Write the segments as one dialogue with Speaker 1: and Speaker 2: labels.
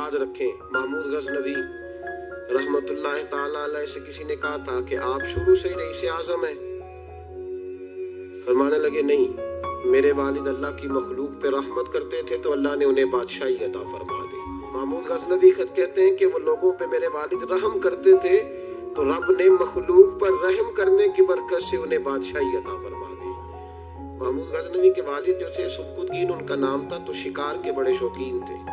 Speaker 1: یاد رکھیں، محمود غزنوی رحمت اللہ تعالی علیہ سے کسی نے کہا تھا کہ آپ شروع سے ہی رئیس اعظم ہیں؟ فرمانے لگے نہیں، میرے والد اللہ کی مخلوق پہ رحمت کرتے تھے تو اللہ نے انہیں بادشاہی عطا فرما دی۔ محمود غزنوی خط کہتے ہیں کہ وہ لوگوں پہ میرے والد رحم کرتے تھے تو رب نے مخلوق پر رحم کرنے کی برکت سے انہیں بادشاہی عطا فرما دی۔ محمود غزنوی کے والد جو تھے سبکت الدین ان کا نام تھا، تو شکار کے بڑے شوقین تھے،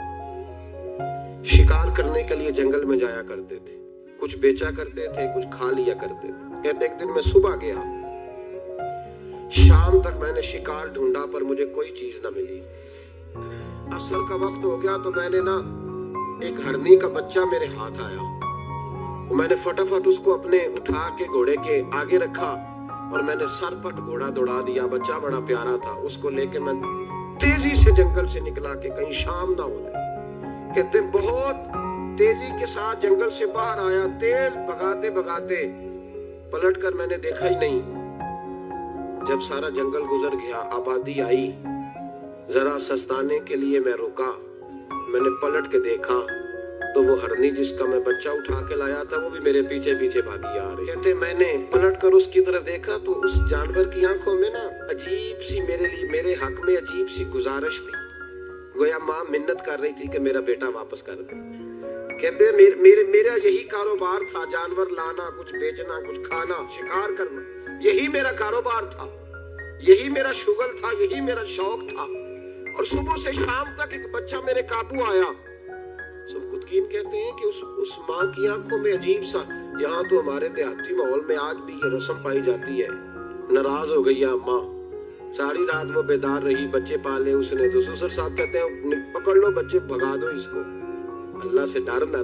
Speaker 1: شکار کرنے کے لیے جنگل میں جایا کرتے تھے، کچھ بیچا کرتے تھے، کچھ کھا لیا کرتے تھے۔ کہتے ایک دن میں صبح گیا، شام تک میں نے شکار ڈھونڈا پر مجھے کوئی چیز نہ ملی۔ عصر کا وقت ہو گیا تو میں نے ایک ہرنی کا بچہ میرے ہاتھ آیا، میں نے فٹافٹ اس کو اپنے اٹھا کے گھوڑے کے آگے رکھا اور میں نے سر پٹ گھوڑا دوڑا دیا۔ بچہ بڑا پیارا تھا، اس کو لے کے میں تیزی سے جنگل سے نکلا کہ کہیں شام نہ ہو جائے۔ کہتے بہت تیزی کے ساتھ جنگل سے باہر آیا، تیز بھگاتے بھگاتے پلٹ کر میں نے دیکھا ہی نہیں۔ جب سارا جنگل گزر گیا، آبادی آئی، ذرا سستانے کے لیے میں رکا، میں نے پلٹ کے دیکھا تو وہ ہرنی جس کا میں بچہ اٹھا کے لایا تھا وہ بھی میرے پیچھے پیچھے بھاگی آ رہی۔ کہتے میں نے پلٹ کر اس کی طرف دیکھا تو اس جانور کی آنکھوں میں عجیب سی میرے حق میں عجیب سی گزارش تھی، گویا ماں منت کر رہی تھی کہ میرا بیٹا واپس کر دے۔ کہتے میرا یہی کاروبار تھا، جانور لانا، کچھ بیچنا، کچھ کھانا، شکار کرنا، یہی میرا کاروبار تھا، یہی میرا شغل تھا، یہی میرا شوق تھا، اور صبح سے شام تک ایک بچہ میرے قابو آیا۔ سبکتگین کہتے ہیں کہ اس ماں کی آنکھوں میں عجیب سا، یہاں تو ہمارے دیہاتی ماحول میں آج بھی یہ رسم پائی جاتی ہے، ناراض ہو گئی ماں، ساری رات وہ بیدار رہی، بچے پالے اس نے، تو سسر صاحب کہتے ہیں پکڑ لو بچے، بھگا دو اس کو، اللہ سے ڈر نہ،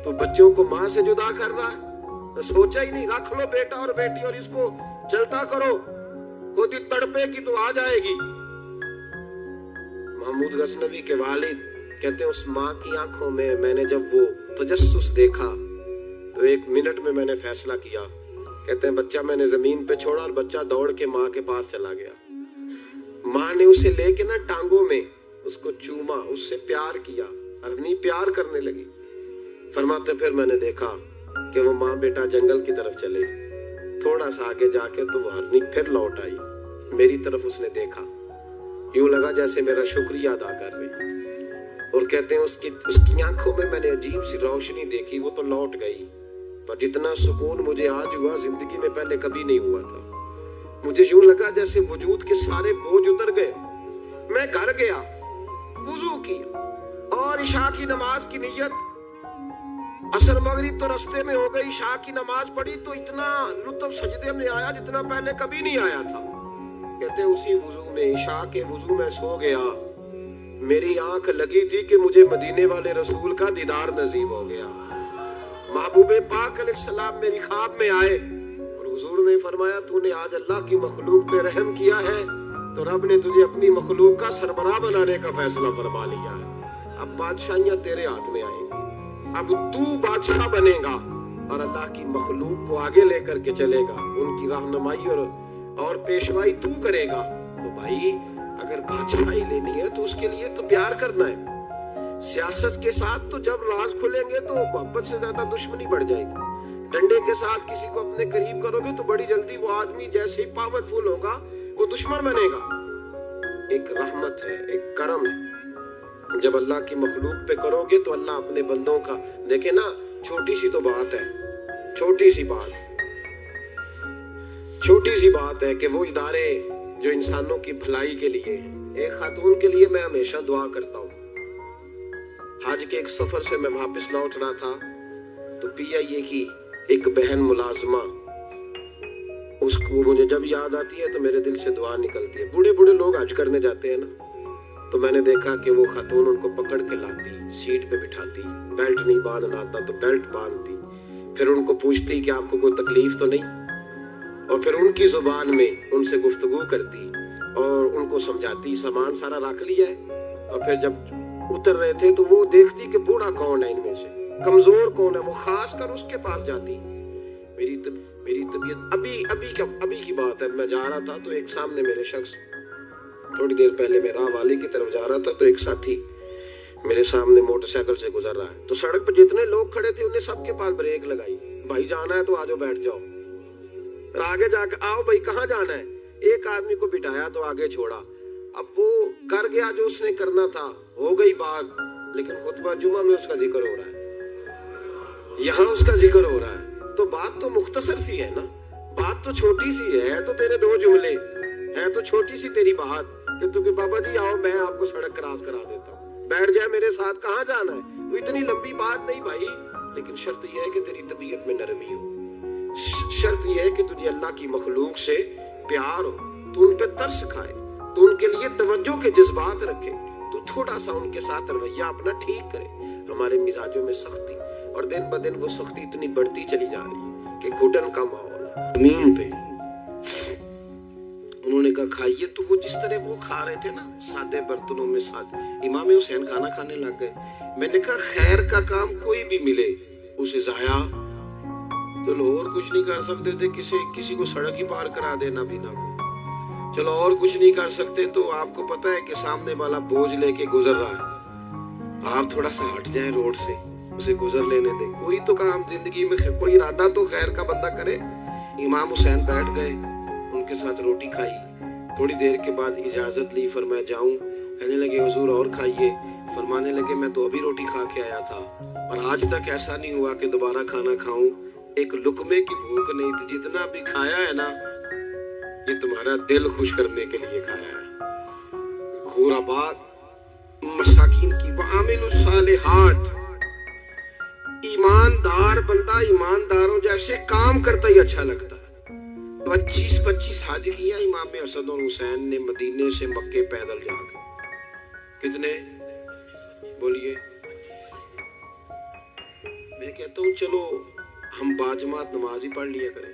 Speaker 1: تو بچوں کو ماں سے جدا کر رہا ہے، سوچا ہی نہیں، رکھ لو بیٹا اور بیٹی اور اس کو چلتا کرو، خود ہی تڑپے گی تو آ جائے گی۔ محمود غزنوی کے والد کہتے ہیں اس ماں کی آنکھوں میں نے جب وہ تجسس دیکھا تو ایک منٹ میں میں نے فیصلہ کیا۔ کہتے ہیں بچہ میں نے زمین پہ چھوڑا اور بچہ دوڑ کے ماں کے پاس چلا گیا۔ ماں نے اسے لے کے ٹانگوں میں اس کو چوما، اس سے پیار کیا، ہرنی پیار کرنے لگی۔ فرماتے پھر میں نے دیکھا کہ وہ ماں بیٹا جنگل کی طرف چلے، تھوڑا سا آگے جا کے تو وہ ہرنی پھر لوٹ آئی، میری طرف اس نے دیکھا، یوں لگا جیسے میرا شکریہ ادا کر رہی، اور کہتے ہیں اس کی آنکھوں میں نے عجیب سی روشنی دیکھی، وہ تو لوٹ گئی، پر جتنا سکون مجھے آج ہوا زندگی میں پہلے کبھی نہیں ہوا تھا۔ مجھے یوں لگا جیسے وجود کے سارے بوجھ اتر گئے۔ میں گھر گیا، وضو کیا اور عشاء کی نماز کی نیت، عصر مغرب تو رستے میں ہو گئی، عشاء کی نماز پڑھی تو اتنا لطف سجدے میں آیا جتنا پہلے کبھی نہیں آیا تھا۔ کہتے اسی وضو میں، عشاء کے وضو میں سو گیا، میری آنکھ لگی تھی کہ مجھے مدینے والے رسول کا دیدار نصیب ہو گیا۔ محبوب پاک علیہ السلام میری خواب میں آئے اور حضور نے فرمایا تو نے آج اللہ کی مخلوق پہ رحم کیا ہے تو رب نے تجھے اپنی مخلوق کا سربراہ بنانے کا فیصلہ فرما لیا ہے، اب بادشاہیاں تیرے ہاتھ میں آئیں گی، اب تو بادشاہ بنے گا اور اللہ کی مخلوق کو آگے لے کر کے چلے گا، ان کی رہنمائی اور پیشوائی تو کرے گا۔ تو بھائی اگر بادشاہی لینی ہے تو اس کے لیے تو پیار کرنا ہے، سیاست کے ساتھ تو جب راز کھلیں گے تو محبت سے زیادہ دشمنی بڑھ جائے گی، ڈنڈے کے ساتھ کسی کو اپنے قریب کرو گے تو بڑی جلدی وہ آدمی جیسے ہی پاورفل ہوگا وہ دشمن بنے گا۔ ایک رحمت ہے، ایک کرم ہے، جب اللہ کی مخلوق پہ کرو گے تو اللہ اپنے بندوں کا، دیکھیں نا چھوٹی سی تو بات ہے، چھوٹی سی بات ہے کہ وہ ادارے جو انسانوں کی بھلائی کے لیے، ایک خاتون کے لیے میں ہمیشہ دعا کرتا ہوں۔ حج کے ایک سفر سے میں واپس لوٹ رہا تھا تو پی آئی اے کی ایک بہن ملازمہ، اس کو مجھے جب یاد آتی ہے تو میرے دل سے دعا نکلتی ہے۔ بوڑھے لوگ حج کرنے جاتے ہیں نا، تو میں نے دیکھا کہ وہ خاتون ان کو پکڑ کے لاتی، سیٹ پہ بٹھاتی، بیلٹ نہیں باندھنا آتا تو بیلٹ باندھتی، پھر ان کو پوچھتی کہ آپ کو کوئی تکلیف تو نہیں، اور پھر ان کی زبان میں ان سے گفتگو کرتی اور ان کو سمجھاتی، سامان سارا رکھ لیا ہے، اور پھر جب اتر رہے تھے تو وہ دیکھتی کہ بوڑھا کون ہے ان میں سے، کمزور کون ہے، وہ خاص کر اس کے پاس جاتی۔ میری طبیعت ابھی کی بات ہے، میں جا رہا تھا تو ایک سامنے میرے شخص، تھوڑی دیر پہلے میں راہ والی کی طرف جا رہا تھا تو ایک ساتھی میرے سامنے موٹر سائیکل سے گزر رہا ہے، تو سڑک پہ جتنے لوگ کھڑے تھے انہیں سب کے پاس بریک لگائی، بھائی جانا ہے تو آجو بیٹھ جاؤ، اور آگے جا کے آؤ بھائی کہاں جانا ہے، ایک آدمی کو بٹھایا تو آگے چھوڑا۔ اب وہ کر گیا جو اس نے کرنا تھا، ہو گئی بات، لیکن خطبہ جمعہ میں اس کا ذکر ہو رہا ہے، یہاں اس کا ذکر ہو رہا ہے، تو بات تو مختصر سی ہے نا، بات تو چھوٹی سی ہے، تو تیرے دو جملے ہے، تو چھوٹی سی تیری بات کہ تو کہ بابا جی آؤ میں آپ کو سڑک کراس کرا دیتا ہوں، بیٹھ جائے میرے ساتھ، کہاں جانا ہے، وہ اتنی لمبی بات نہیں بھائی، لیکن شرط یہ ہے کہ تیری طبیعت میں نرمی ہو، شرط یہ ہے کہ تجھے اللہ کی مخلوق سے پیار ہو، تو ان پہ ترس کھائے، تو ان کے لیے توجہ کے جذبات رکھے، تو تھوڑا سا ان کے ساتھ رویہ اپنا ٹھیک کرے۔ ہمارے مزاجوں میں سختی، اور دن بدن وہ سختی اتنی بڑھتی چلی جا رہی ہے کہ گھٹن کا ماحول زمین پہ۔ انہوں نے کہا کھائیے، تو وہ جس طرح وہ کھا رہے تھے نا سادے برتنوں میں سادے، امام حسین کھانا کھانے لگ گئے۔ میں نے کہا خیر کا کام کوئی بھی ملے اسے ضائع تو اور کچھ نہیں کر سکتے تھے، کسی کو سڑک ہی پار کرا دینا بھی نہ، چلو اور کچھ نہیں کر سکتے تو آپ کو پتا ہے کہ سامنے والا بوجھ لے کے گزر رہا ہے، آپ تھوڑا سا ہٹ جائیں روڈ سے، اسے گزر لینے دیں، کوئی تو کام زندگی میں کوئی ارادہ تو خیر کا بندہ کرے۔ امام حسین بیٹھ گئے، ان کے ساتھ روٹی کھائی، تھوڑی دیر کے بعد اجازت لی، فرمایا جاؤں، کہنے لگے حضور اور کھائیے، فرمانے لگے میں تو ابھی روٹی کھا کے آیا تھا اور آج تک ایسا نہیں ہوا کہ دوبارہ کھانا کھاؤں، ایک لقمے کی بھوک نہیں تھی، جتنا بھی کھایا ہے نا یہ تمہارا دل خوش کرنے کے لیے کھایا ہے۔ غربات مساکین کی وعامل الصالحات، ایماندار بندہ ایمانداروں جیسے کام کرتا ہی اچھا لگتا ہے۔ 25 حج کیا امام حسن اور حسین نے مدینے سے مکے پیدل جا کے، کتنے بولیے؟ میں کہتا ہوں چلو ہم باجماعت نماز ہی پڑھ لیا کریں،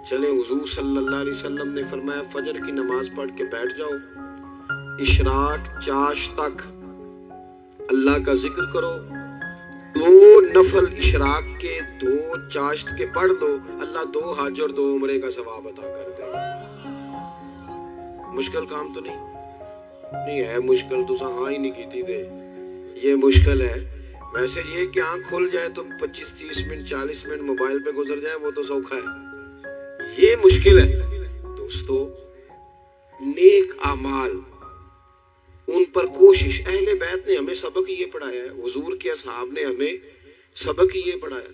Speaker 1: چلیں حضور صلی اللہ علیہ وسلم نے فرمایا فجر کی نماز پڑھ کے بیٹھ جاؤ، اشراق چاشت تک اللہ کا ذکر کرو، 2 نفل اشراق کے 2 چاشت کے پڑھ لو، اللہ 2 حج اور 2 عمرے کا ثواب عطا کر دے۔ مشکل کام تو نہیں ہے، مشکل تو ہاں ہی نہیں کیتی دے، یہ مشکل ہے۔ ویسے یہ کہ آنکھ کھل جائے تو 25-30 منٹ 40 منٹ موبائل پہ گزر جائے وہ تو سوکھا ہے، یہ مشکل ہے۔ دوستو نیک اعمال ان پر کوشش، اہل بیت نے ہمیں سبق یہ پڑھایا ہے، حضور کے اصحاب نے ہمیں سبق یہ پڑھایا۔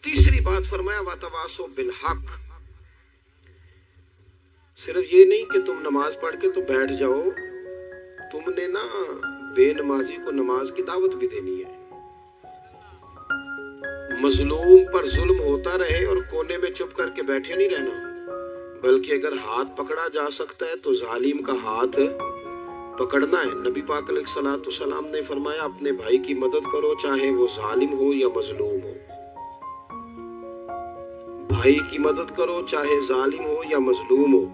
Speaker 1: تیسری بات فرمایا وَتَوَاصَوْا بِالْحَقِّ، صرف یہ نہیں کہ تم نماز پڑھ کے تو بیٹھ جاؤ، تم نے نا بے نمازی کو نماز کی دعوت بھی دینی ہے۔ مظلوم پر ظلم ہوتا رہے اور کونے میں چپ کر کے بیٹھے نہیں رہنا، بلکہ اگر ہاتھ پکڑا جا سکتا ہے تو ظالم کا ہاتھ پکڑنا ہے۔ نبی پاک علیہ الصلوۃ والسلام نے فرمایا اپنے بھائی کی مدد کرو چاہے وہ ظالم ہو یا مظلوم ہو، بھائی کی مدد کرو چاہے ظالم ہو یا مظلوم ہو۔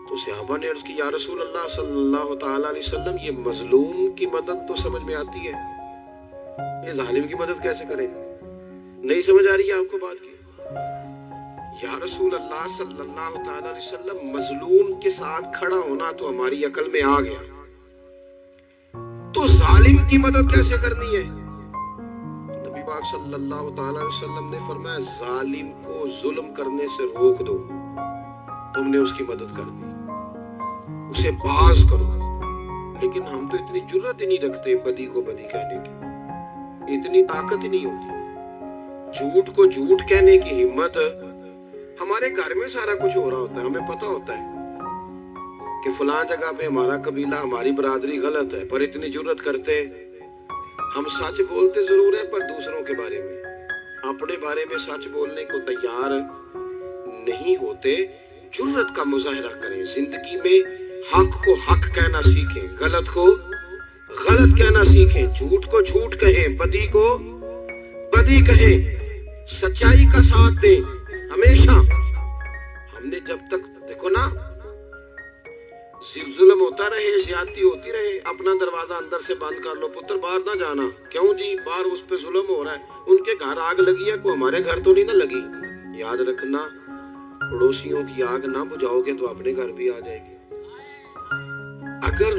Speaker 1: تو صحابہ نے عرض کی یا رسول اللہ صلی اللہ تعالی علیہ وسلم یہ مظلوم کی مدد تو سمجھ میں آتی ہے، یہ ظالم کی مدد کیسے کریں؟ نہیں سمجھ آ رہی ہے آپ کو بات کی؟ یا رسول اللہ صلی اللہ تعالی علیہ وسلم مظلوم کے ساتھ کھڑا ہونا تو ہماری عقل میں آ گیا، تو ظالم کی مدد کیسے کرنی ہے؟ نبی پاک صلی اللہ تعالی علیہ وسلم نے فرمایا ظالم کو ظلم کرنے سے روک دو، تم نے اس کی مدد کر دی، اسے باز کرو۔ لیکن ہم تو اتنی جرات ہی نہیں رکھتے بدی کو بدی کہنے کی، اتنی طاقت ہی نہیں ہوتی، جھوٹ کو جھوٹ کہنے کی ہمت۔ ہمارے گھر میں سارا کچھ ہو رہا ہوتا ہے، ہمیں پتا ہوتا ہے کہ فلاں جگہ پہ ہمارا قبیلہ ہماری برادری غلط ہے، پر اتنی جرات کرتے ہم سچ بولتے ضرور ہیں پر دوسروں کے بارے میں، اپنے بارے میں سچ بولنے کو تیار نہیں ہوتے۔ جرات کا مظاہرہ کریں، زندگی میں حق کو حق کہنا سیکھیں، غلط کو غلط کہنا سیکھیں، جھوٹ کو جھوٹ کہیں، بدی کو بدی کہیں، سچائی کا ساتھ دیں ہمیشہ۔ ہم نے جب تک دیکھو نا ظلم ہوتا رہے، زیادتی ہوتی رہے، اپنا دروازہ اندر سے بند کر لو، پتر باہر نہ جانا، کیوں جی باہر اس پہ ظلم ہو رہا ہے، ان کے گھر آگ لگی ہے، کوئی ہمارے گھر تو نہیں نہ لگی۔ یاد رکھنا پڑوسیوں کی آگ نہ بجھاؤ گے تو اپنے گھر بھی آ جائے گی۔ اگر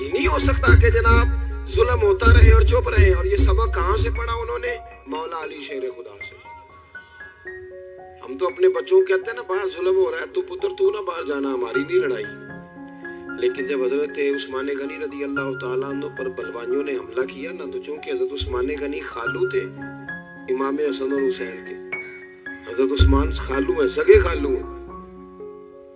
Speaker 1: یہ نہیں ہو سکتا کہ جناب ظلم ہوتا رہے اور چپ رہے. اور یہ سبق کہاں سے پڑھا انہوں نے؟ مولا علی شیر خدا سے. ہم تو اپنے بچوں کو کہتے ہیں نا باہر ظلم ہو رہا ہے تو پتر تو نہ باہر جانا, ہماری نہیں لڑائی. لیکن جب حضرت عثمان غنی رضی اللہ تعالیٰ عنہ پر بلوانیوں نے حملہ کیا نا, تو چونکہ حضرت عثمان غنی خالو تھے امام حسن اور حسین کے, حضرت عثمان خالو ہیں, سگے خالو ہیں,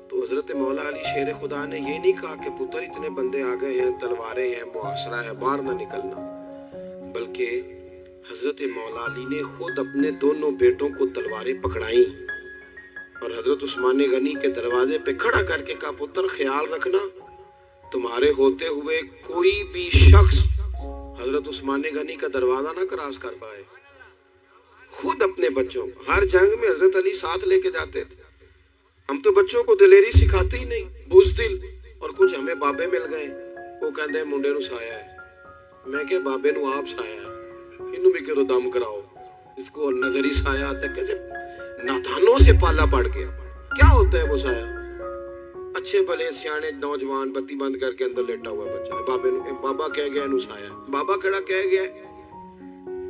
Speaker 1: تو حضرت مولا علی شیر خدا نے یہ نہیں کہا کہ پتر اتنے بندے آ گئے ہیں, تلواریں ہیں, محاصرہ ہے, باہر نہ نکلنا, بلکہ حضرت مولا علی نے خود اپنے دونوں بیٹوں کو تلواریں پکڑائیں اور حضرت عثمان غنی کے دروازے پہ کھڑا کر کے کہا پتر خیال رکھنا تمہارے ہوتے ہوئے کوئی بھی شخص حضرت عثمان غنی کا دروازہ نہ کراس کر پائے. خود اپنے بچوں کو, ہر جنگ میں حضرت علی ساتھ لے کے جاتے تھے. ہم تو بچوں کو دلیری سکھاتے ہی نہیں, بزدل. اور کچھ ہمیں بابے مل گئے, وہ کہتے ہیں منڈے نو سایا ہے. میں کہ بابے نو آپ سایا ہے, انہوں بھی کرو دم کراؤ, اس کو نظری سایا آتا ہے. کیسے ناتھانوں سے پالا پڑ گیا. کیا ہوتا ہے وہ سایا؟ اچھے بھلے سیانے نوجوان بتی بند کر کے اندر لیٹا ہوا بچہ, بابے نو بابا کہہ گیا نو سایا. بابا کہڑا کہہ گیا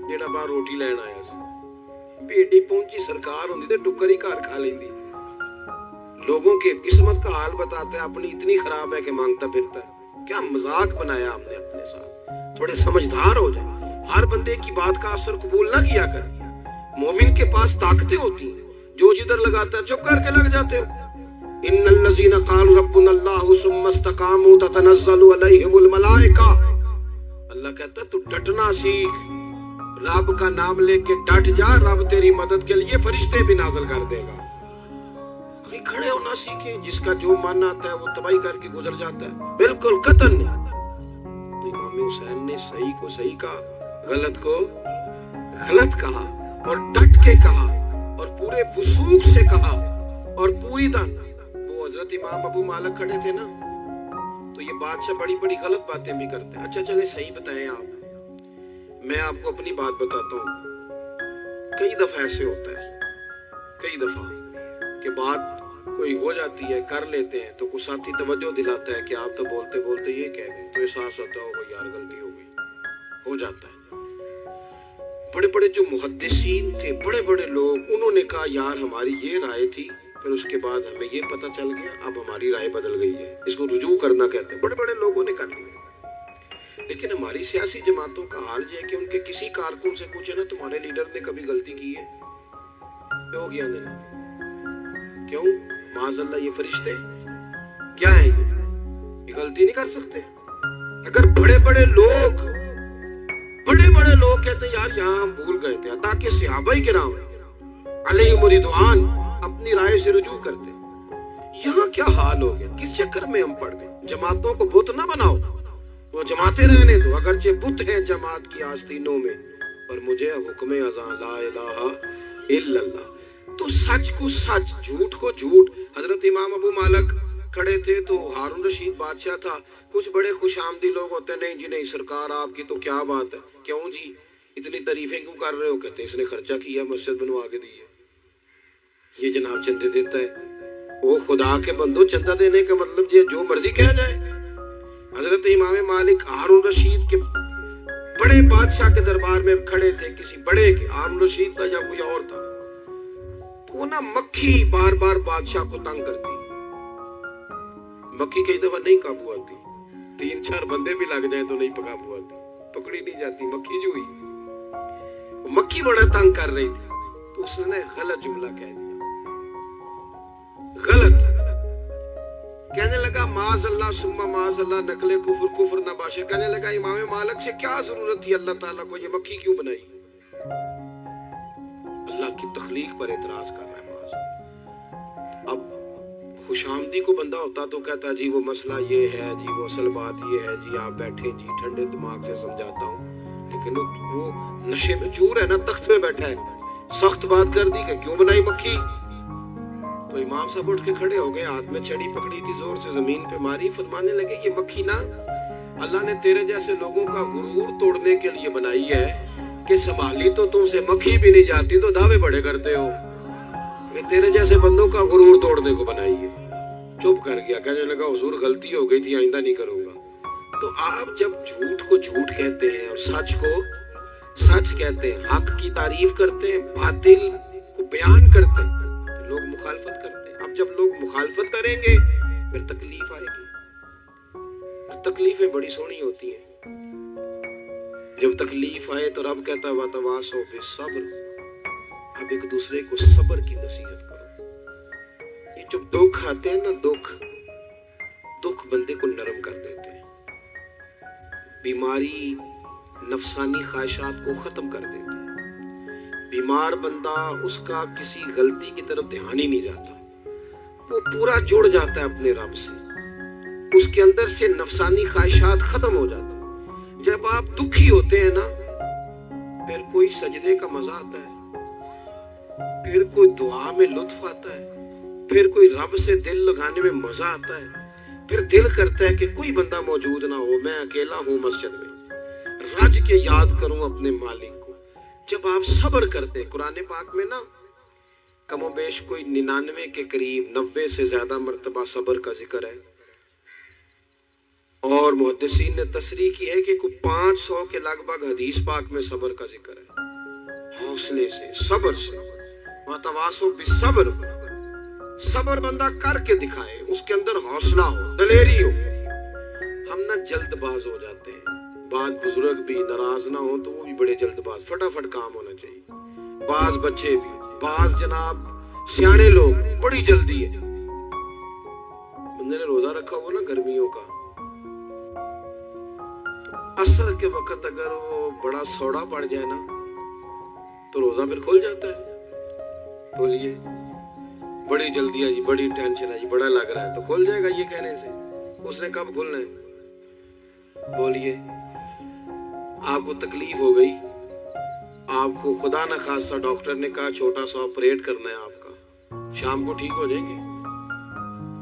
Speaker 1: جیڑا باہر روٹی لین آیا سی. بیٹی پہنچی سرکار ہوندی تے ٹکر ہی گھر کھا لیندی. لوگوں کے قسمت کا حال بتاتا ہے, اپنی اتنی خراب ہے کہ مانگتا پھرتا ہے. کیا مذاق بنایا ہم نے اپنے ساتھ. تھوڑے سمجھدار ہو جائیں, ہر بندے کی بات کا اثر قبول نہ کیا کر. مومن کے پاس طاقتیں ہوتی ہیں, جو جدھر لگاتا ہے چپ کر کے لگ جاتے ہو. ان الذین قالوا ربنا اللہ ثم استقاموا تتنزل علیہم الملائکہ. اللہ کہتا ہے تو ڈٹنا سیکھ, رب کا نام لے کے ڈٹ جا, رب تیری مدد کے لیے فرشتے بھی نازل کر دے گا. کوئی کھڑے ہونا سیکھے, جس کا جو من آتا ہے وہ تباہی کر کے گزر جاتا ہے, بالکل قطن نہیں. تو امام حسین نے صحیح کو صحیح کہا, غلط کو غلط کہا, اور ڈٹ کے کہا, اور پورے وثوق سے کہا, اور پوری دن. وہ حضرت امام ابو مالک کھڑے تھے نا, تو یہ بادشاہ بڑی بڑی غلط باتیں بھی کرتے ہیں. اچھا چلے صحیح بتائیں آپ, میں آپ کو اپنی بات بتاتا ہوں. کئی دفعہ ایسے ہوتا ہے, کئی دفعہ کہ بات کوئی ہو جاتی ہے, کر لیتے ہیں, تو کوئی ساتھی توجہ دلاتا ہے کہ آپ تو بولتے بولتے یہ کہہ گئے, تو احساس ہوتا ہوگا یار غلطی ہو گئی, ہو جاتا ہے. بڑے بڑے جو محدثین تھے, بڑے بڑے لوگ, انہوں نے کہا یار ہماری یہ رائے تھی, پھر اس کے بعد ہمیں یہ پتہ چل گیا, اب ہماری رائے بدل گئی ہے. اس کو رجوع کرنا کہتے ہیں. بڑے بڑے لوگوں نے کر لیا. لیکن ہماری سیاسی جماعتوں کا حال یہ ہے کہ ان کے کسی کارکن سے پوچھے نا تمہارے لیڈر نے کبھی غلطی کی ہے, کیوں کیا نہیں, کیوں معاذ اللہ یہ فرشتے کیا ہیں, یہ غلطی نہیں کر سکتے. اگر بڑے بڑے لوگ کہتے ہیں یار یہاں ہم بھول گئے تھے, تاکہ صحابہ کرام علیہم رضوان اپنی رائے سے رجوع کرتے. یہاں کیا حال ہو گیا, کس چکر میں ہم پڑ گئے. جماعتوں کو بت نہ بناؤ, وہ جماعتیں رہنے دو, اگرچہ بت ہیں جماعت کی آستینوں میں, پر مجھے حکم اذان لا الہ الا اللہ. تو سچ کو سچ, جھوٹ کو جھوٹ. حضرت امام ابو مالک کھڑے تھے تو ہارون رشید بادشاہ تھا. کچھ بڑے خوش آمدی لوگ ہوتے ہیں, نہیں جی نہیں سرکار آپ کی تو کیا بات ہے, کیوں جی اتنی تعریفیں کیوں کر رہے ہو. کہتے ہیں اس نے خرچہ کیا, مسجد بنوا کے دی ہے, یہ جناب چندے دیتا ہے. وہ خدا کے بندو, چندہ دینے کا مطلب یہ جو مرضی کہا جائے. حضرت امام مالک ہارون رشید کے بڑے بادشاہ کے دربار میں کھڑے تھے, کسی بڑے کے, ہارون رشید تھا یا کوئی اور تھا. تو وہ نا مکھی بار بار بادشاہ کو تنگ کرتی. مکھی کئی دفعہ نہیں قابو آتی, 3-4 بندے بھی لگ جائیں تو نہیں قابو آتی, پکڑی نہیں جاتی. مکھی جو ہوئی, مکھی بڑا تنگ کر رہی تھی, تو اس نے غلط جملہ کہہ دیا. غلط کہنے لگا معاذ اللہ ثم معاذ اللہ, نقل کفر کفر نہ باشر. کہنے لگا امام مالک سے کیا ضرورت تھی اللہ تعالیٰ کو یہ مکھی کیوں بنائی. اللہ کی تخلیق پر اعتراض کر رہا ہے معاذ. اب خوش آمدی کو بندہ ہوتا تو کہتا جی وہ مسئلہ یہ ہے جی, وہ اصل بات یہ ہے جی, آپ بیٹھیں جی, ٹھنڈے دماغ سے سمجھاتا ہوں. لیکن وہ نشے میں چور ہے نا, تخت پہ بیٹھا ہے, سخت بات کر دی کہ کیوں بنائی مکھی. تو امام صاحب اٹھ کے کھڑے ہو گئے, ہاتھ میں چھڑی پکڑی تھی, زور سے زمین پہ ماری. فرمانے لگے یہ مکھی نا اللہ نے تیرے جیسے لوگوں کا غرور توڑنے کے لیے بنائی ہے کہ سنبھالی تو تم سے مکھی بھی نہیں جاتی, تو دعوے بڑے کرتے ہو. یہ تیرے جیسے بندوں کا غرور توڑنے کو بنائی ہے. چپ کر گیا, کہنے لگا حضور غلطی ہو گئی تھی, آئندہ نہیں کروں گا. تو آپ جب جھوٹ کو جھوٹ کہتے ہیں اور سچ کو سچ کہتے ہیں، حق کی تعریف کرتے ہیں، باطل کو بیان کرتے ہیں، تو لوگ مخالفت کرتے ہیں۔ اب جب لوگ مخالفت کریں گے پھر تکلیف آئے گی، تکلیفیں بڑی سونی ہوتی ہیں۔ جب تکلیف آئے تو رب کہتا ہے وَتَوَاصَوْا بِالصَّبْرِ، اب ایک دوسرے کو صبر کی نصیحت کرو۔ یہ جب دکھ آتے ہیں نا، دکھ بندے کو نرم کر دیتے ہیں، بیماری نفسانی خواہشات کو ختم کر دیتے ہیں۔ بیمار بندہ، اس کا کسی غلطی کی طرف دھیان ہی نہیں جاتا، وہ پورا جڑ جاتا ہے اپنے رب سے، اس کے اندر سے نفسانی خواہشات ختم ہو جاتا ہے۔ جب آپ دکھی ہوتے ہیں نا، پھر کوئی سجدے کا مزہ آتا ہے، پھر کوئی دعا میں لطف آتا ہے، پھر کوئی رب سے دل لگانے میں مزہ آتا ہے، پھر دل کرتا ہے کہ کوئی بندہ موجود نہ ہو، میں اکیلا ہوں مسجد میں، رج کے یاد کروں اپنے مالک کو۔ جب آپ صبر کرتے ہیں، قرآن پاک میں نا کم و بیش کوئی 99 کے قریب 90 سے زیادہ مرتبہ صبر کا ذکر ہے، اور محدثین نے تصریح کی ہے کہ کوئی 500 کے لگ بھگ حدیث پاک میں صبر کا ذکر ہے۔ حوصلے سے، صبر سے، وَتَوَاصَوْا بِالصَّبْرِ، صبر بندہ کر کے دکھائے، اس کے اندر حوصلہ ہو، دلیری ہو۔ ہم نہ جلد باز ہو جاتے ہیں، بعض بزرگ بھی ناراض نہ ہوں تو وہ بھی بڑے جلد باز، فٹافٹ کام ہونا چاہیے۔ بعض بچے بھی، بعض جناب سیانے لوگ، بڑی جلدی ہے۔ بندے نے روزہ رکھا ہوا نا گرمیوں کا، عصر کے وقت اگر وہ بڑا سوڑا پڑ جائے نا تو روزہ پھر کھل جاتا ہے۔ بولیے بڑی جلدی ہے جی، بڑی ٹینشن ہے جی، بڑا لگ رہا ہے، تو کھل جائے گا یہ کہنے سے، اس نے کب کھلنا ہے؟ بولیے آپ کو تکلیف ہو گئی، آپ کو خدا نہ خواستہ ڈاکٹر نے کہا چھوٹا سا آپریٹ کرنا ہے آپ کا، شام کو ٹھیک ہو جائیں گے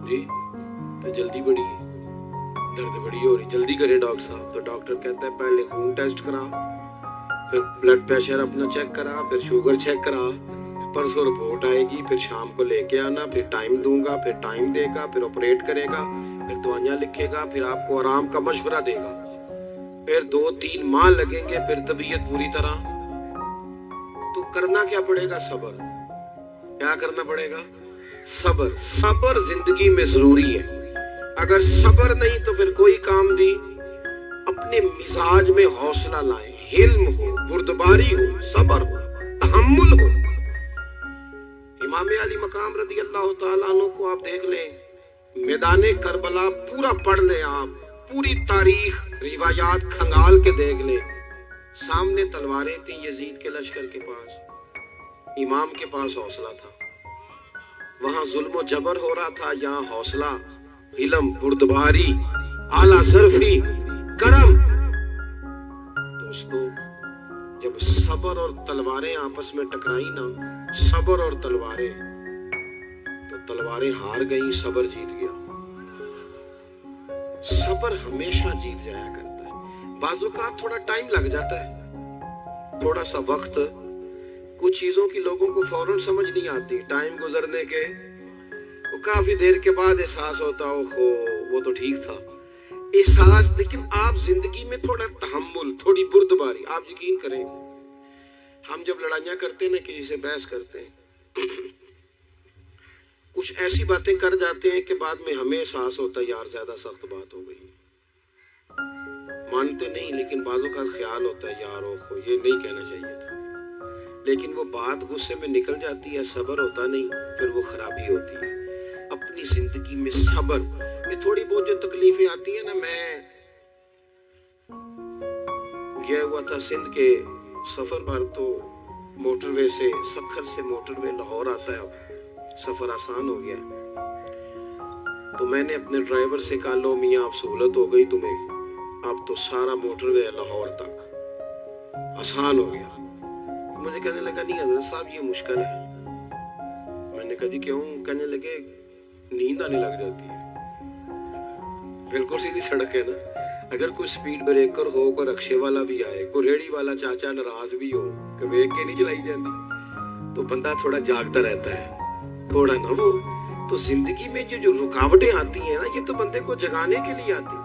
Speaker 1: جی، تو جلدی بڑی ہے، درد بڑی ہو رہی، جلدی کریں ڈاکٹر صاحب، تو ڈاکٹر کہتا ہے پہلے خون ٹیسٹ کرا، پھر بلڈ پریشر اپنا چیک کرا، پھر شوگر چیک کرا، پرسوں رپورٹ آئے گی، پھر شام کو لے کے آنا، پھر ٹائم دوں گا، پھر ٹائم دے گا، پھر آپریٹ کرے گا، پھر دوائیاں لکھے گا، پھر آپ کو آرام کا مشورہ دے گا، پھر 2-3 ماہ لگیں گے، پھر طبیعت پوری طرح۔ تو کرنا کیا پڑے گا؟ صبر۔ کیا کرنا پڑے گا؟ صبر۔ صبر زندگی میں ضروری ہے۔ اگر صبر نہیں تو پھر کوئی کام بھی، اپنے مزاج میں حوصلہ لائیں، حلم ہو، بردباری ہو، صبر ہو، تحمل ہو۔ امام علی مقام رضی اللہ تعالیٰ عنہ کو آپ دیکھ لیں، میدان کربلا پورا پڑھ لیں، آپ پوری تاریخ روایات کھنگال کے دیکھ لیں، سامنے تلواریں تھیں یزید کے لشکر کے پاس، امام کے پاس حوصلہ تھا، وہاں ظلم و جبر ہو رہا تھا، یہاں حوصلہ، علم، بردباری، اعلیٰ ظرفی، کرم۔ دوستو جب صبر اور تلواریں آپس میں ٹکرائی نا، صبر اور تلواریں، تو تلواریں ہار گئیں، صبر جیت گیا۔ صبر ہمیشہ جیت جایا کرتا ہے۔ بعض اوقات تھوڑا ٹائم لگ جاتا ہے، تھوڑا سا وقت، کچھ چیزوں کی لوگوں کو فوراً سمجھ نہیں آتی، ٹائم گزرنے کے وہ کافی دیر کے بعد احساس ہوتا ہو وہ تو ٹھیک تھا احساس۔ لیکن آپ زندگی میں تھوڑا تحمل، تھوڑی بردباری، آپ یقین کریں ہم جب لڑائیاں کرتے ہیں نا، کسی سے بحث کرتے ہیں، کچھ ایسی باتیں کر جاتے ہیں کہ بعد میں ہمیں احساس ہوتا ہے یار زیادہ سخت بات ہو گئی، مانتے نہیں، لیکن بعضوں کا خیال ہوتا ہے یار اوہو یہ نہیں کہنا چاہیے تھا، لیکن وہ بات غصے میں نکل جاتی ہے، صبر ہوتا نہیں، پھر وہ خرابی ہوتی ہے۔ اپنی زندگی میں صبر، یہ تھوڑی بہت جو تکلیفیں آتی ہیں نا، میں گیا ہوا تھا سندھ کے سفر پر، تو موٹر وے سے، سکھر سے موٹر وے لاہور آتا ہے، اب سفر آسان ہو گیا، تو میں نے اپنے ڈرائیور سے کہا لو میاں اب سہولت ہو گئی تمہیں، اب تو سارا موٹر وے لاہور تک آسان ہو گیا۔ تو مجھے کہنے لگا نہیں حضرت صاحب یہ مشکل ہے۔ میں نے کہا جی کیوں؟ کہنے لگے نیند آنے لگ جاتی ہے۔ بالکل سیدھی سڑک ہے نا، اگر کوئی سپیڈ بریکر ہو، کوئی رکشے والا بھی آئے، کوئی ریڑھی والا چاچا ناراض بھی ہو کہ ویک کے نہیں چلائی جاتی، تو بندہ تھوڑا جاگتا رہتا ہے، تھوڑا نہ وہ۔ تو زندگی میں جو رکاوٹیں آتی ہیں نا، یہ تو بندے کو جگانے کے لیے آتی ہیں۔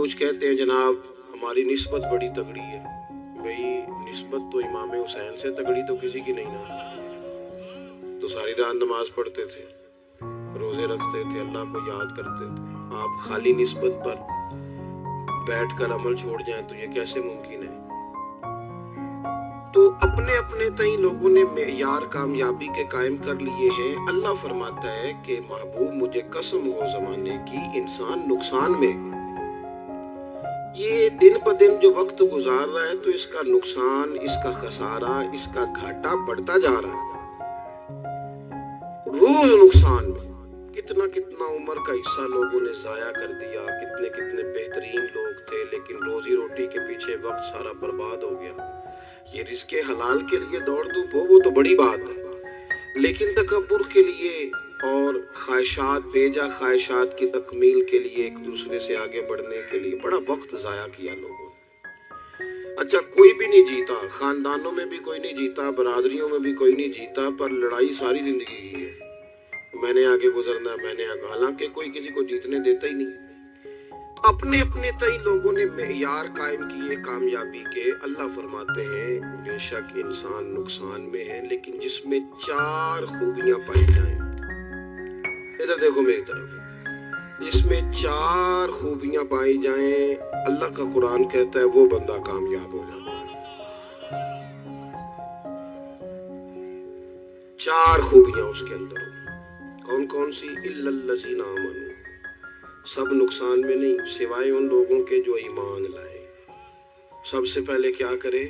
Speaker 1: کچھ کہتے ہیں جناب ہماری نسبت بڑی تگڑی ہے. بھئی نسبت تو امام حسین سے تگڑی تو کسی کی نہیں نا. تو ساری رات نماز پڑھتے تھے, روزے رکھتے تھے, اللہ کو یاد کرتے تھے. آپ خالی نسبت پر بیٹھ کر عمل چھوڑ جائیں تو یہ کیسے ممکن ہے؟ تو اپنے اپنے تئیں لوگوں نے معیار کامیابی کے قائم کر لیے ہیں. اللہ فرماتا ہے کہ محبوب مجھے قسم ہو زمانے کی, انسان نقصان میں. یہ دن پہ دن جو وقت گزار رہا ہے تو اس کا نقصان, اس کا خسارہ, اس کا گھاٹا بڑھتا جا رہا ہے. روز نقصان میں. کتنا کتنا عمر کا حصہ لوگوں نے ضائع کر دیا, کتنے کتنے بہترین لوگ تھے لیکن روزی روٹی کے پیچھے وقت سارا برباد ہو گیا. یہ رزق حلال کے لیے دوڑ دھوپ ہو وہ تو بڑی بات ہے, لیکن تکبر کے لیے اور خواہشات, بیجا خواہشات کی تکمیل کے لیے, ایک دوسرے سے آگے بڑھنے کے لیے بڑا وقت ضائع کیا لوگوں نے. اچھا کوئی بھی نہیں جیتا, خاندانوں میں بھی کوئی نہیں جیتا, برادریوں میں بھی کوئی نہیں جیتا, پر لڑائی ساری زندگی کی ہے. میں نے آگے گزرنا, میں نے آگے, حالانکہ کوئی کسی کو جیتنے دیتا ہی نہیں. اپنے اپنے تئیں لوگوں نے معیار قائم کیے کامیابی کے. اللہ فرماتے ہیں بے شک انسان نقصان میں ہے لیکن جس میں 4 خوبیاں پائی جائیں. ادھر دیکھو میری طرف, جس میں 4 خوبیاں پائی جائیں, اللہ کا قرآن کہتا ہے وہ بندہ کامیاب ہو جاتا ہے. 4 خوبیاں اس کے اندر. کون کون سی؟ الا الذین آمنوا, سب نقصان میں نہیں سوائے ان لوگوں کے جو ایمان لائے. سب سے پہلے کیا کرے؟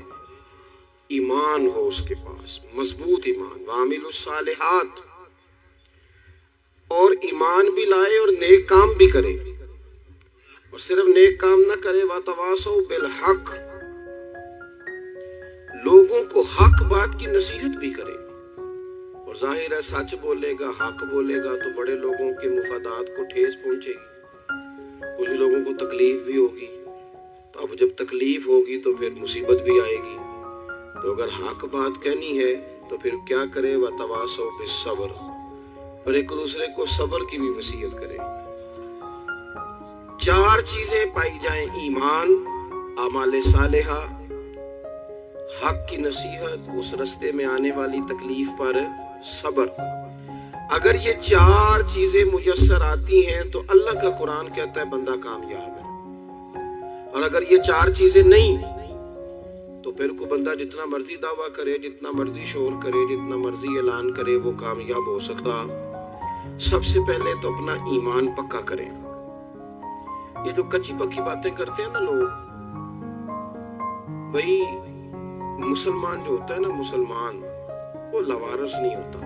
Speaker 1: ایمان ہو اس کے پاس, مضبوط ایمان. وعملوا الصالحات, اور ایمان بھی لائے اور نیک کام بھی کرے. اور صرف نیک کام نہ کرے, وتواصوا بالحق, لوگوں کو حق بات کی نصیحت بھی کرے. اور ظاہر ہے سچ بولے گا, حق بولے گا تو بڑے لوگوں کے مفادات کو ٹھیس پہنچے گی, کچھ لوگوں کو تکلیف بھی ہوگی. تو اب جب تکلیف ہوگی تو پھر مصیبت بھی آئے گی. تو اگر حق بات کہنی ہے تو پھر کیا کرے؟ وتواصوا بالصبر, اور ایک دوسرے کو صبر کی بھی وصیت کرے. 4 چیزیں پائی جائیں, ایمان, اعمال صالحہ, حق کی نصیحت, اس رستے میں آنے والی تکلیف پر صبر. اگر یہ 4 چیزیں میسر آتی ہیں تو اللہ کا قرآن کہتا ہے بندہ کامیاب ہے. اور اگر یہ 4 چیزیں نہیں تو پھر کو بندہ جتنا مرضی دعویٰ کرے, جتنا مرضی شور کرے, جتنا مرضی اعلان کرے, وہ کامیاب ہو سکتا. سب سے پہلے تو اپنا ایمان پکا کرے. یہ جو کچی پکی باتیں کرتے ہیں نا لوگ, بھئی مسلمان جو ہوتا ہے نا, مسلمان وہ لوارث نہیں ہوتا,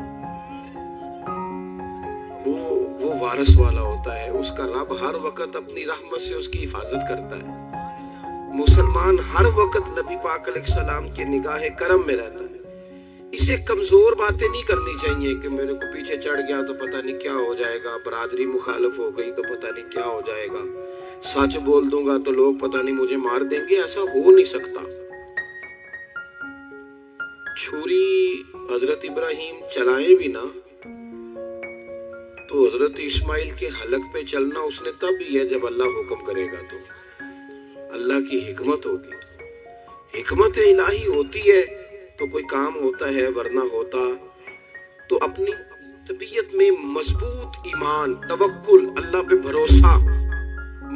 Speaker 1: وہ وارث والا ہوتا ہے. اس کا رب ہر وقت اپنی رحمت سے اس کی حفاظت کرتا ہے. مسلمان ہر وقت نبی پاک علیہ السلام کے نگاہ کرم میں رہتا ہے. اسے کمزور باتیں نہیں کرنی چاہیے کہ میرے کو پیچھے چڑھ گیا تو پتہ نہیں کیا ہو جائے گا, برادری مخالف ہو گئی تو پتہ نہیں کیا ہو جائے گا, سچ بول دوں گا تو لوگ پتہ نہیں مجھے مار دیں گے. ایسا ہو نہیں سکتا. چھری حضرت ابراہیم چلائیں بھی نا تو حضرت اسماعیل کے حلق پہ چلنا اس نے تب ہی ہے جب اللہ حکم کرے گا. تو اللہ کی حکمت ہوگی. حکمت الہی ہوتی ہے تو کوئی کام ہوتا ہے, ورنہ ہوتا. تو اپنی طبیعت میں مضبوط ایمان, توکل, اللہ پہ بھروسہ,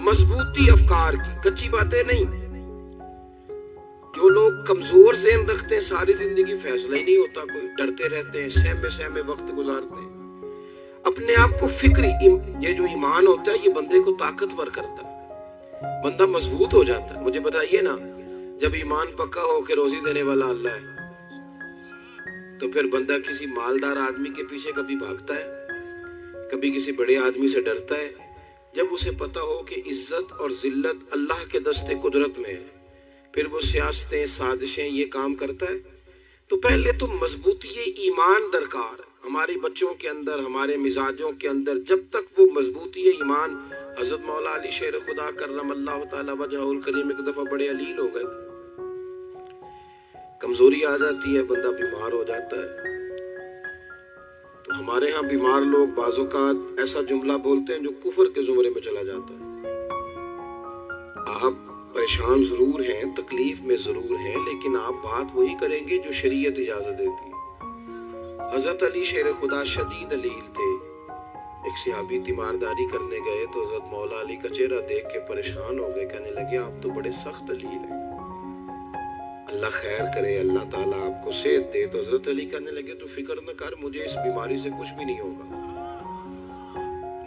Speaker 1: مضبوطی افکار کی, کچی باتیں نہیں. جو لوگ کمزور ذہن رکھتے ہیں ساری زندگی فیصلہ ہی نہیں ہوتا, کوئی ڈرتے رہتے ہیں, سہمے وقت گزارتے ہیں. اپنے آپ کو فکری, یہ جو ایمان ہوتا ہے یہ بندے کو طاقتور کرتا ہے, بندہ مضبوط ہو جاتا ہے. مجھے بتائیے نا, جب ایمان پکا ہو کہ روزی دینے والا اللہ ہے تو پھر بندہ کسی مالدار آدمی کے پیچھے کبھی بھاگتا ہے, کبھی کسی بڑے آدمی سے ڈرتا ہے. جب اسے پتا ہو کہ عزت اور ذلت اللہ کے دستے قدرت میں ہے, پھر وہ سیاستیں, سازشیں یہ کام کرتا ہے. تو پہلے تو مضبوطی ایمان درکار ہے ہمارے بچوں کے اندر, ہمارے مزاجوں کے اندر. جب تک وہ مضبوطی ایمان, حضرت مولا علی شیر خدا کرم اللہ تعالی وجہہ الکریم ایک دفعہ بڑے علیل ہو گئے, کمزوری آ جاتی ہے, بندہ بیمار ہو جاتا ہے. تو ہمارے ہاں بیمار لوگ بعض اوقات ایسا جملہ بولتے ہیں جو کفر کے زمرے میں چلا جاتا ہے. آپ پریشان ضرور ہیں، تکلیف میں ضرور ہیں، لیکن آپ بات وہی کریں گے جو شریعت اجازت دیتی ہے۔ حضرت علی شیر خدا شدید علیل تھے، ایک صحابی تیمارداری کرنے گئے تو حضرت مولا علی کا چہرہ دیکھ کے پریشان ہو گئے، کہنے لگے آپ تو بڑے سخت علیل ہیں، اللہ خیر کرے، اللہ تعالیٰ آپ کو صحت دے۔ تو حضرت علی کہنے لگے تو فکر نہ کر، مجھے اس بیماری سے کچھ بھی نہیں ہوگا۔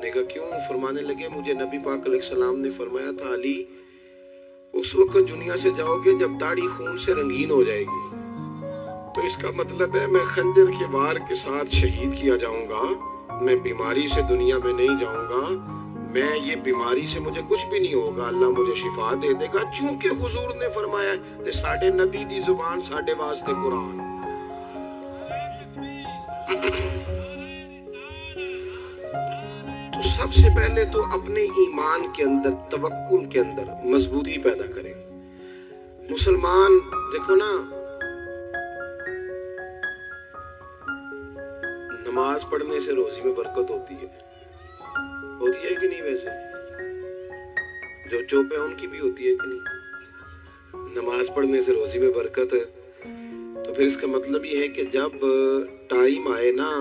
Speaker 1: نے کہا کیوں؟ فرمانے لگے مجھے نبی پاک علیہ السلام نے فرمایا تھا علی اس وقت دنیا سے جاؤ گے جب داڑھی خون سے رنگین ہو جائے گی، تو اس کا مطلب ہے میں خنجر کے وار کے ساتھ شہید کیا جاؤں گا، میں بیماری سے دنیا میں نہیں جاؤں گا، میں یہ بیماری سے مجھے کچھ بھی نہیں ہوگا، اللہ مجھے شفا دے دے گا، چونکہ حضور نے فرمایا کہ ساڈے نبی دی زبان ساڈے واسطے قرآن۔ تو سب سے پہلے تو اپنے ایمان کے اندر، توکل کے اندر مضبوطی پیدا کریں۔ مسلمان دیکھو نا، نماز پڑھنے سے روزی میں برکت ہوتی ہے کہ نہیں؟ ویسے جو چوپ ہے ان کی بھی ہوتی ہے کہ نہیں؟ نماز پڑھنے سے روزی میں برکت ہے، تو پھر اس کا مطلب یہ ہے کہ جب ٹائم آئے نا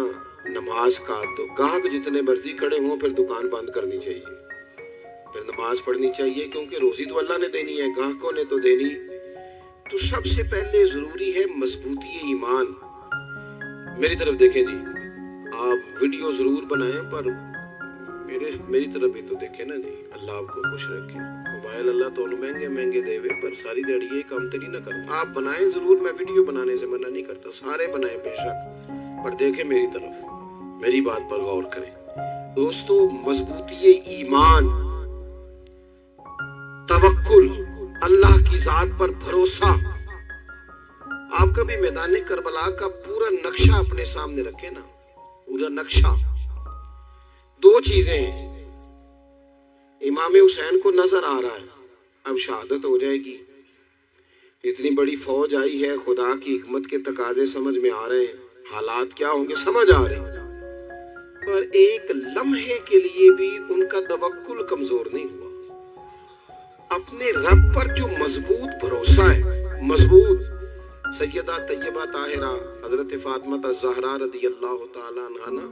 Speaker 1: نماز کا تو گاہک جتنے مرضی کھڑے ہوں پھر دکان بند کرنی چاہیے، پھر نماز پڑھنی چاہیے، کیونکہ روزی تو اللہ نے دینی ہے، گاہکوں نے تو دینی۔ تو سب سے پہلے ضروری ہے مضبوطی ایمان۔ میری طرف دیکھیں جی، آپ ویڈیو ضرور بنائیں پر میری طرف بھی تو دیکھیں نا جی، اللہ آپ کو خوش رکھے۔ موبائل اللہ تو مہنگے دے ہوئے پر ساری دیڑی یہ کام تری نہ کرو، آپ بنائیں ضرور، میں ویڈیو بنانے سے منع نہیں کرتا، سارے بنائیں بے شک، پر دیکھیں میری طرف، میری بات پر غور کریں۔ دوستو، مضبوطی ایمان، توکل، اللہ کی ذات پر بھروسہ۔ آپ کبھی میدان کربلا کا پورا نقشہ اپنے سامنے رکھیں نا، پورا نقشہ، دو چیزیں ہیں، امام حسین کو نظر آ رہا ہے اب شہادت ہو جائے گی، اتنی بڑی فوج آئی ہے، خدا کی حکمت کے تقاضے سمجھ میں آ رہے ہیں، حالات کیا ہوں گے سمجھ آ رہے ہیں، پر ایک لمحے کے لیے بھی ان کا توکل کمزور نہیں ہوا۔ اپنے رب پر جو مضبوط بھروسہ ہے، مضبوط، سیدہ طیبہ طاہرہ حضرت فاطمہ الزہرا رضی اللہ تعالیٰ عنہا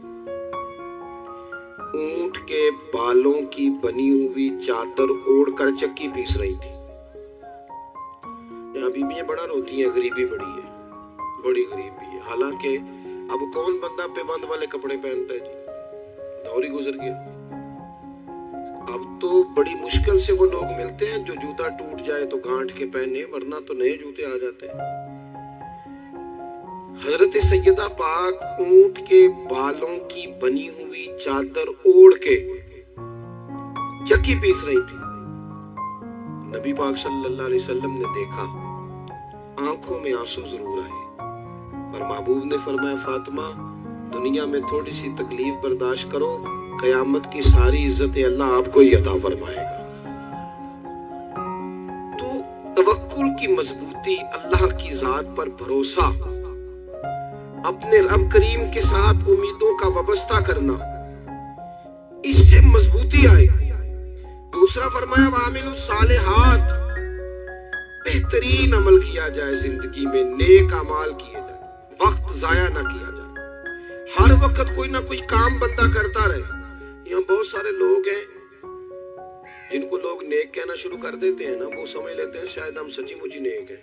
Speaker 1: اونٹ کے بالوں کی بنی ہوئی چادر اوڑھ کر چکی پیس رہی تھی۔ یہاں بیویاں بڑا روتی ہیں، غریبی بڑی ہے، بڑی غریبی ہے، حالانکہ اب کون بندہ پیبند والے کپڑے پہنتا ہے جی، دور ہی گزر گیا۔ اب تو بڑی مشکل سے وہ لوگ ملتے ہیں جو جوتا ٹوٹ جائے تو گانٹھ کے پہنے، ورنہ تو نئے جوتے آ جاتے ہیں۔ حضرت سیدہ پاک اونٹ کے بالوں کی بنی ہوئی چادر اوڑھ کے چکی پیس رہی تھی۔ نبی پاک صلی اللہ علیہ وسلم نے دیکھا، آنکھوں میں آنسو ضرور آئے، پر محبوب نے فرمایا فاطمہ دنیا میں تھوڑی سی تکلیف برداشت کرو، قیامت کی ساری عزت اللہ آپ کو ہی عطا فرمائے گا۔ تو توکل کی مضبوطی، اللہ کی ذات پر بھروسہ، اپنے رب کریم کے ساتھ امیدوں کا وابستہ کرنا، اس سے مضبوطی آئے گی۔ دوسرا فرمایا وَعَمِلُوا الصَّالِحَاتِ، بہترین عمل کیا جائے زندگی میں، نیک اعمال کیے جائے، وقت ضائع نہ کیا جائے، ہر وقت کوئی نہ کوئی کام بندہ کرتا رہے۔ یہاں بہت سارے لوگ ہیں جن کو لوگ نیک کہنا شروع کر دیتے ہیں نا، وہ سمجھ لیتے ہیں شاید ہم سچی مچی نیک ہیں۔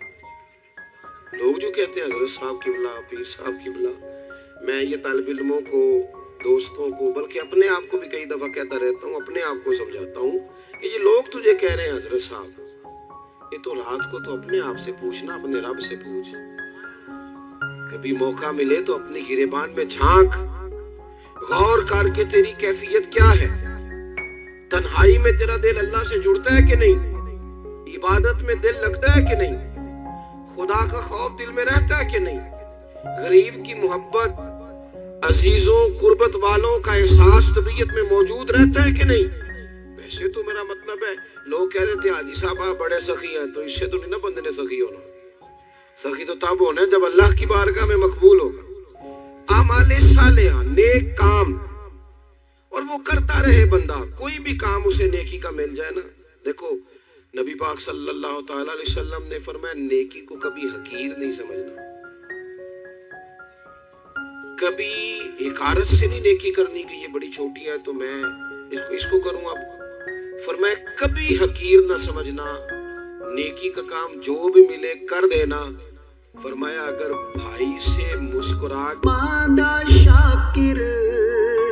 Speaker 1: لوگ جو کہتے ہیں حضرت صاحب قبلہ، پیر صاحب قبلہ، میں یہ طالب علموں کو، دوستوں کو، بلکہ اپنے آپ کو بھی کئی دفعہ کہتا رہتا ہوں، اپنے آپ کو سمجھاتا ہوں کہ یہ لوگ تجھے کہہ رہے ہیں حضرت صاحب، یہ تو رات کو تو اپنے آپ سے پوچھنا، اپنے رب سے پوچھ، کبھی موقع ملے تو اپنی گریبان میں جھانک، غور کر کے تیری کیفیت کیا ہے، تنہائی میں تیرا دل اللہ سے جڑتا ہے کہ نہیں، عبادت میں دل لگتا ہے کہ نہیں، خدا کا خوف دل میں رہتا ہے کہ نہیں، غریب کی محبت، عزیزوں قربت والوں کا احساس طبیعت میں موجود رہتا ہے کہ نہیں۔ ویسے تو میرا مطلب ہے، لوگ کہہ دیتے ہیں حاجی صاحب آپ بڑے سخی ہیں، تو اس سے تو نہیں نا بندے نے سخی ہونا، سخی تو تب ہونا ہے جب اللہ کی بارگاہ میں مقبول ہوگا۔ اعمال صالحہ، نیک کام، اور وہ کرتا رہے بندہ، کوئی بھی کام اسے نیکی کا مل جائے نا۔ دیکھو نبی پاک صلی اللہ تعالی علیہ وسلم نے فرمایا نیکی کو کبھی حقیر نہیں سمجھنا، کبھی حقارت سے نہیں نیکی کرنی کہ یہ بڑی چھوٹی ہے تو میں اس کو کروں. اب فرمایا کبھی حقیر نہ سمجھنا، نیکی کا کام جو بھی ملے کر دینا. فرمایا اگر بھائی سے مسکرا
Speaker 2: مادا شاکر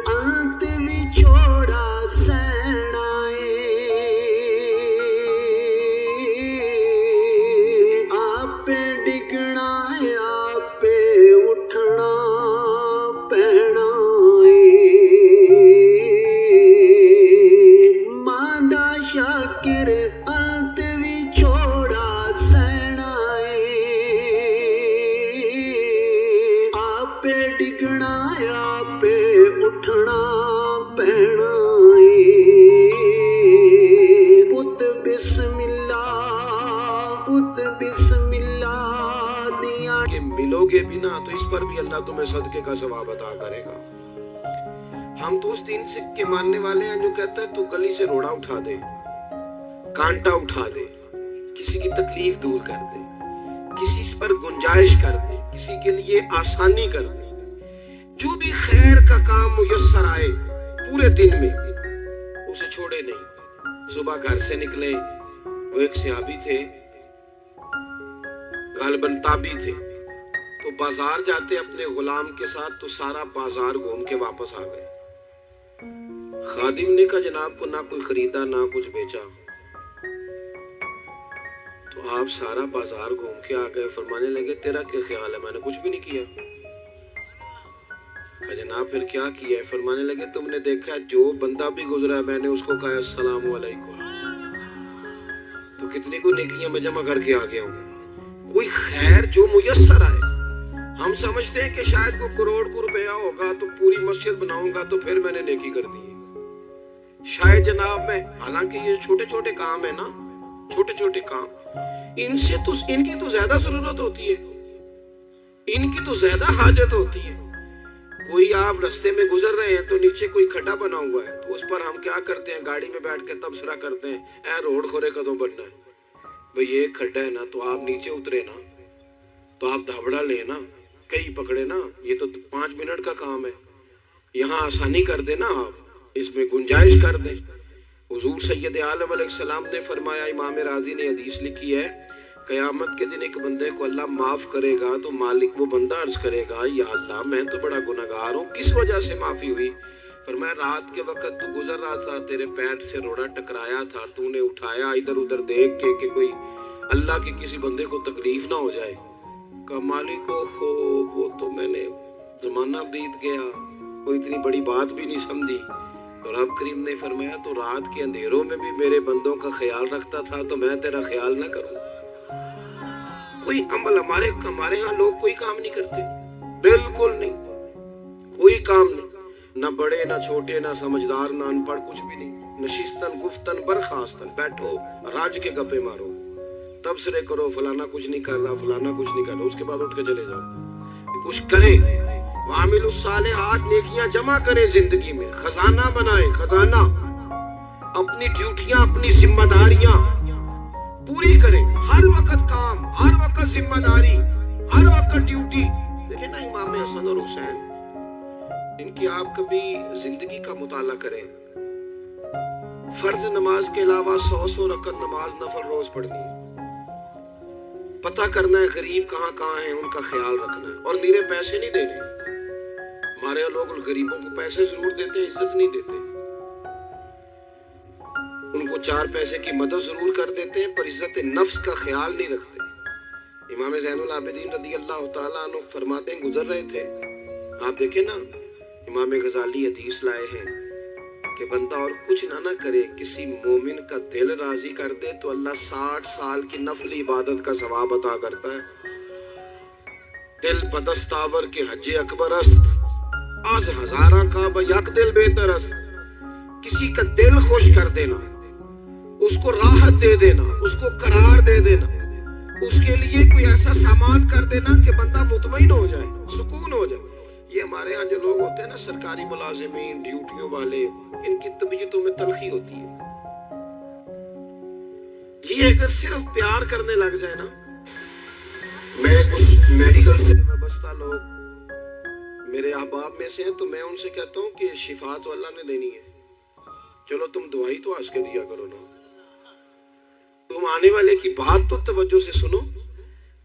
Speaker 2: انت وچھوڑا سینائے، آپ ڈگنا آپ اٹھنا پینا، مادا شاکر انت وچھوڑا سینائے، آپ ڈگنا آپ اٹھنا پینا. پت بسم اللہ دیا
Speaker 1: کہ ملو گے بھی نا تو اس پر بھی اللہ تمہیں صدقے کا ثواب عطا کرے گا. ہم تو اس دین کے ماننے والے ہیں جو کہتا ہے تو گلی سے روڑا اٹھا دے، کانٹا اٹھا دے، کسی کی تکلیف دور کر دے، کسی پر گنجائش کر دے، کسی کے لیے آسانی کر دے، جو بھی خیر کا کام میسر آئے پورے دن میں اسے چھوڑے نہیں. صبح گھر سے نکلے، وہ ایک صحابی تھے غالباً تابعی تھے، تو بازار جاتے اپنے غلام کے ساتھ تو سارا بازار گھوم کے واپس آ گئے. خادم نے کہا جناب کو نہ کوئی خریدا نہ کچھ بیچا، تو آپ سارا بازار گھوم کے آ گئے. فرمانے لگے تیرا کیا خیال ہے؟ میں نے کچھ بھی نہیں کیا. کہا جناب پھر کیا کیا ہے؟ فرمانے لگے تم نے دیکھا جو بندہ بھی گزرا ہے میں نے اس کو کہا السلام علیکم، تو کتنی کو نیکیاں میں جمع کر کے آ گیا ہوں. کوئی خیر جو میسر آئے. ہم سمجھتے ہیں کہ شاید کو کروڑ کو روپیہ ہوگا تو پوری مسجد بناؤں گا تو پھر میں نے نیکی کر دی. شاید جناب میں، حالانکہ یہ چھوٹے چھوٹے کام ہے نا، چھوٹے چھوٹے کام، ان کی تو زیادہ ضرورت ہوتی ہے، ان کی تو زیادہ حاجت ہوتی ہے. کوئی آپ رستے میں گزر رہے ہیں تو نیچے کوئی کھڈا بنا ہوا ہے تو اس پر ہم کیا کرتے ہیں؟ گاڑی میں بیٹھ کے تبصرہ کرتے ہیں اے روڈ کھورے کدوں بننا ہے. بھئی یہ کھڈا ہے نا تو آپ نیچے اترے نا، تو آپ دھابڑا لیں نا، کئی پکڑے نا، یہ تو 5 منٹ کا کام ہے، یہاں آسانی کر دیں نا، آپ اس میں گنجائش کر دیں. حضور سید عالم علیہ السلام نے فرمایا، امام راضی نے حدیث لکھی ہے، قیامت کے دن ایک بندے کو اللہ معاف کرے گا تو مالک وہ بندہ عرض کرے گا یا اللہ میں تو بڑا گناہگار ہوں، کس وجہ سے معافی ہوئی؟ فرمایا رات کے وقت تو گزر رہا تھا، تیرے پیر سے روڑا ٹکرایا تھا، تو نے اٹھایا ادھر ادھر دیکھ کے کہ کوئی اللہ کے کسی بندے کو تکلیف نہ ہو جائے. کہا مالک ہو وہ تو میں نے زمانہ بیت گیا، کوئی اتنی بڑی بات بھی نہیں سمجھی. تو رب کریم نے فرمایا تو رات کے اندھیروں میں بھی میرے بندوں کا خیال رکھتا تھا تو میں تیرا خیال نہ کروں؟ کوئی عمل ہمارے ہاں لوگ کوئی کام نہیں کرتے، بالکل نہیں، کوئی کام نہیں، نہ بڑے نہ چھوٹے نہ سمجھدار نہ ان پڑھ، کچھ بھی نہیں. نشستن گفتن برخاستن، بیٹھو راج کے گپے مارو، تبصرے کرو فلانا کچھ نہیں کر رہا، فلانا کچھ نہیں کر رہا، اس کے بعد اٹھ کے چلے جاؤ. کچھ کریں، وعاملوا الصالحات، نیکیاں جمع کریں زندگی میں، خزانہ بنائیں، خزانہ، اپنی ڈیوٹیاں اپنی ذمہ داریاں پوری کریں. ہر وقت کام، ہر وقت ذمہ داری، ہر وقت ڈیوٹی. دیکھیں نا امام حسن اور حسین، ان کی آپ کبھی زندگی کا مطالعہ کریں. فرض نماز کے علاوہ 100 رکعت نماز نفل روز پڑھنی ہے. پتہ کرنا ہے غریب کہاں کہاں ہیں، ان کا خیال رکھنا ہے، اور میرے پیسے نہیں دینے. ہمارے لوگ غریبوں کو پیسے ضرور دیتے ہیں، عزت نہیں دیتے. ان کو 4 پیسے کی مدد ضرور کر دیتے ہیں پر عزت نفس کا خیال نہیں رکھتے. امام زین العابدین رضی اللہ تعالیٰ عنہ فرماتے ہیں گزر رہے تھے، آپ دیکھیں نا امام غزالی حدیث لائے ہیں کہ بندہ اور کچھ نہ کرے، کسی مومن کا دل راضی کر دے تو اللہ 60 سال کی نفلی عبادت کا ثواب عطا کرتا ہے. دل پدستاور کے حج اکبر است، آج ہزاراں کا یک دل بہتر است. کسی کا دل خوش کر دینا، اس کو راحت دے دینا، اس کو قرار دے دینا، اس کے لیے کوئی ایسا سامان کر دینا کہ بندہ مطمئن ہو جائے، سکون ہو جائے. یہ ہمارے ہاں جو لوگ ہوتے ہیں نا سرکاری ملازمین، ڈیوٹیوں والے، ان کی طبیعتوں میں تلخی ہوتی ہے. یہ اگر صرف پیار کرنے لگ جائے نا، میں کچھ میڈیکل سے وابستہ لوگ میرے احباب میں سے ہیں تو میں ان سے کہتا ہوں کہ شفا تو اللہ نے دینی ہے، چلو تم دوائی تو آج کے دیا کرو نا، تم آنے والے کی بات تو توجہ سے سنو۔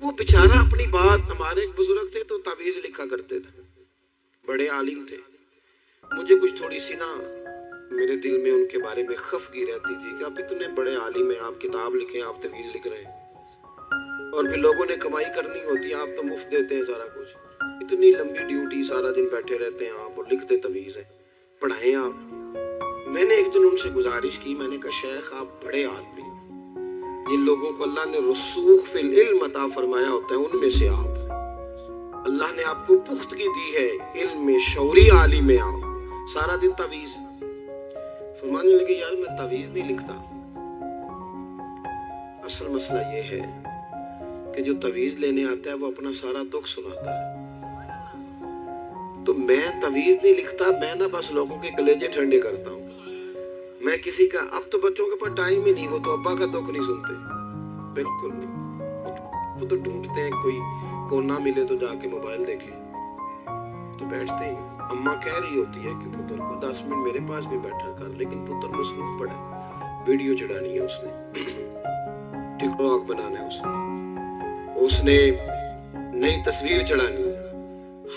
Speaker 1: وہ بیچارہ اپنی بات، ہمارے ایک بزرگ تھے تو تعویذ لکھا کرتے تھے، بڑے عالم تھے، مجھے کچھ تھوڑی سی نا میرے دل میں ان کے بارے میں خفگی رہتی تھی کہ آپ اتنے بڑے عالم ہیں، آپ کتاب لکھیں، آپ تعویذ لکھ رہے ہیں، اور پھر لوگوں نے کمائی کرنی ہوتی ہے، آپ تو مفت دیتے ہیں سارا کچھ، اتنی لمبی ڈیوٹی، سارا دن بیٹھے رہتے ہیں آپ اور لکھتے تعویذ ہیں، پڑھائیں آپ۔ میں نے ایک دن ان سے گزارش کی، میں نے کہا شیخ آپ بڑے آدمی، جن لوگوں کو اللہ نے رسوخ فی العلم عطا فرمایا ہوتا ہے ان میں سے آپ، اللہ نے آپ کو پختگی دی ہے علم میں، شعوری عالم میں، آپ سارا دن تعویذ۔ فرمانے لگے یار میں تعویذ نہیں لکھتا، اصل مسئلہ یہ ہے کہ جو تعویذ لینے آتا ہے وہ اپنا سارا دکھ سناتا ہے، تو میں تعویذ نہیں لکھتا، میں نہ بس لوگوں کے کلیجے ٹھنڈے کرتا ہوں، میں کسی کا، اب تو بچوں کے پاس ٹائم ہی نہیں، وہ تو ابا کا دکھ نہیں سنتے، بالکل نہیں، وہ تو ڈھونڈتے ہیں کوئی کونا ملے تو جا کے موبائل دیکھیں، تو بیٹھتے ہیں، اماں کہہ رہی ہوتی ہے کہ پتر کو 10 منٹ میرے پاس بھی بیٹھا کر، لیکن پتر مصروف پڑا ہے، ویڈیو چڑھانی ہے اس نے، ٹک ٹاک بنانا ہے اس نے نئی تصویر چڑھانی ہے،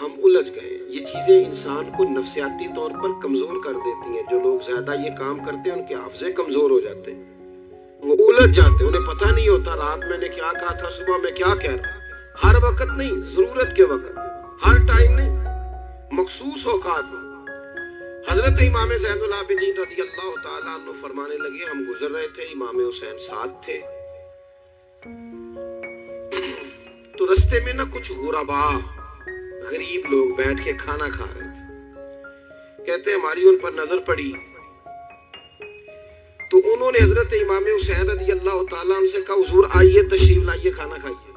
Speaker 1: ہم الجھ گئے۔ یہ چیزیں انسان کو نفسیاتی طور پر کمزور کر دیتی ہیں، جو لوگ زیادہ یہ کام کرتے ہیں ان کے حافظے کمزور ہو جاتے ہیں، وہ الجھ جاتے ہیں، انہیں پتہ نہیں ہوتا رات میں نے کیا کہا تھا، صبح میں کیا کہہ رہا، ہر وقت نہیں، ضرورت کے وقت، ہر ٹائم نہیں، مخصوص اوقات میں۔ حضرت امام زین العابدین رضی اللہ تعالیٰ عنہ فرمانے لگے، ہم گزر رہے تھے، امام حسین ساتھ تھے، تو رستے میں نا کچھ غربا، غریب لوگ بیٹھ کے کھانا کھا رہے تھے، کہتے ہماری ان پر نظر پڑی تو انہوں نے حضرت امام حسین رضی اللہ تعالیٰ عنہ سے کہا حضور آئیے تشریف لائیے کھانا کھائیے۔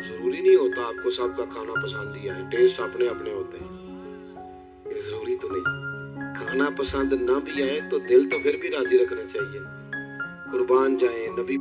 Speaker 1: ضروری نہیں ہوتا آپ کو سب کا کھانا پسند ہی آئے، ٹیسٹ اپنے اپنے ہوتے ہیں، یہ ضروری تو نہیں، کھانا پسند نہ بھی آئے تو دل تو پھر بھی راضی رکھنا چاہیے، قربان جائیں نبی